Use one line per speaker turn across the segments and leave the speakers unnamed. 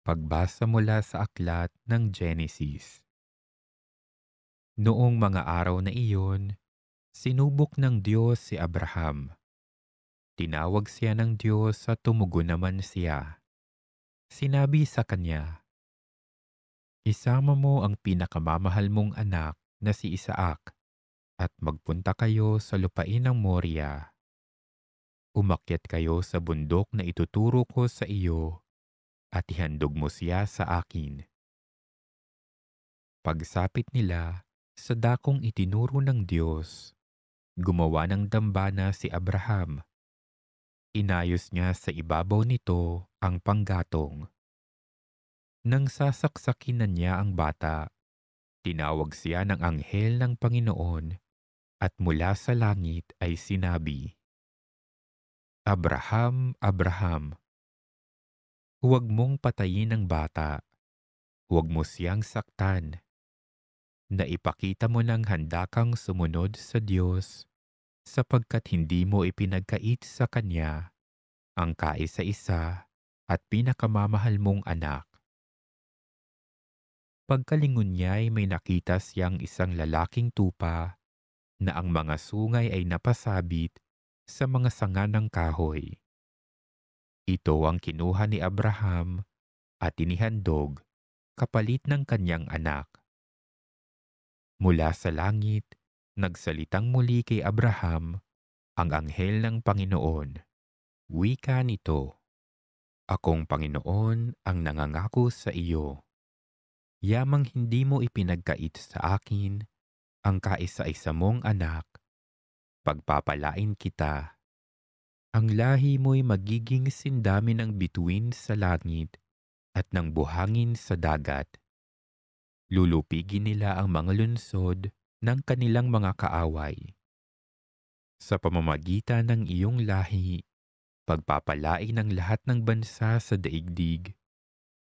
Pagbasa mula sa aklat ng Genesis. Noong mga araw na iyon, sinubok ng Diyos si Abraham. Tinawag siya ng Diyos at tumugon naman siya. Sinabi sa kanya, "Isama mo ang pinakamamahal mong anak na si Isaac at magpunta kayo sa lupain ng Moria. Umakyat kayo sa bundok na ituturo ko sa iyo at ihandog mo siya sa akin." Pagsapit nila sa dakong itinuro ng Diyos, gumawa ng dambana si Abraham. Inayos niya sa ibabaw nito ang panggatong. Nang sasaksakin na niya ang bata, tinawag siya ng anghel ng Panginoon at mula sa langit ay sinabi, "Abraham, Abraham, huwag mong patayin ang bata, huwag mo siyang saktan. Naipakita mo ng handa kang sumunod sa Diyos sapagkat hindi mo ipinagkait sa Kanya ang kaisa-isa at pinakamamahal mong anak." Pagkalingon niya ay may nakita siyang isang lalaking tupa na ang mga sungay ay napasabit sa mga sanga ng kahoy. Ito ang kinuha ni Abraham at inihandog kapalit ng kanyang anak. Mula sa langit, nagsalitang muli kay Abraham ang anghel ng Panginoon. Wika nito, "Akong Panginoon ang nangangako sa iyo. Yamang hindi mo ipinagkait sa akin ang kaisa-isa mong anak, pagpapalain kita. Ang lahi mo'y magiging sindami ng bituin sa langit at ng buhangin sa dagat. Lulupigin nila ang mga lunsod ng kanilang mga kaaway. Sa pamamagitan ng iyong lahi, pagpapalain ang lahat ng bansa sa daigdig,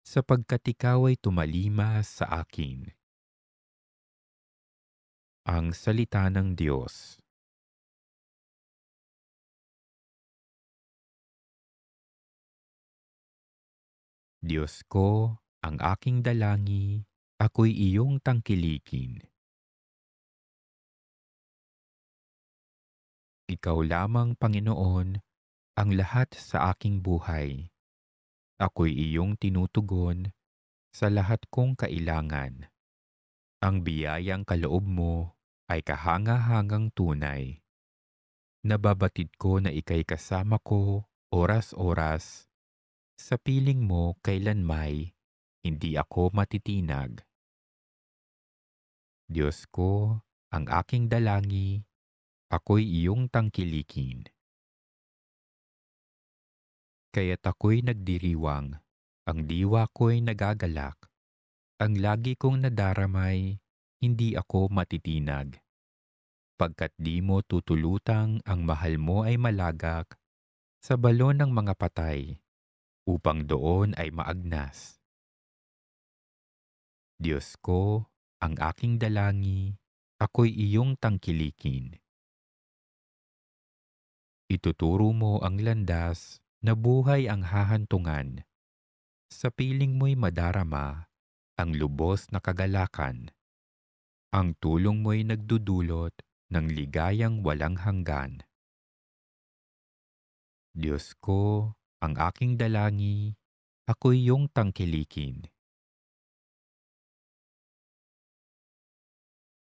sapagkat ikaw ay tumalima sa akin." Ang salita ng Diyos. Diyos ko, ang aking dalangin, ako'y iyong tangkilikin. Ikaw lamang, Panginoon, ang lahat sa aking buhay. Ako'y iyong tinutugon sa lahat kong kailangan. Ang biyayang kaloob mo ay kahanga-hangang tunay. Nababatid ko na ika'y kasama ko oras-oras. Sa piling mo kailanmay, hindi ako matitinag. Diyos ko, ang aking dalangin, ako'y iyong tangkilikin. Kaya't ako'y nagdiriwang, ang diwa ko'y nagagalak. Ang lagi kong nadaramay, hindi ako matitinag. Pagkat di mo tutulutang ang mahal mo ay malagak sa balon ng mga patay, upang doon ay maagnas. Diyos ko, ang aking dalangin, ako'y iyong tangkilikin. Ituturo mo ang landas na buhay ang hahantungan. Sa piling mo'y madarama ang lubos na kagalakan. Ang tulong mo'y nagdudulot ng ligayang walang hanggan. Diyos ko, ang aking dalangin, ako'y iyong tangkilikin.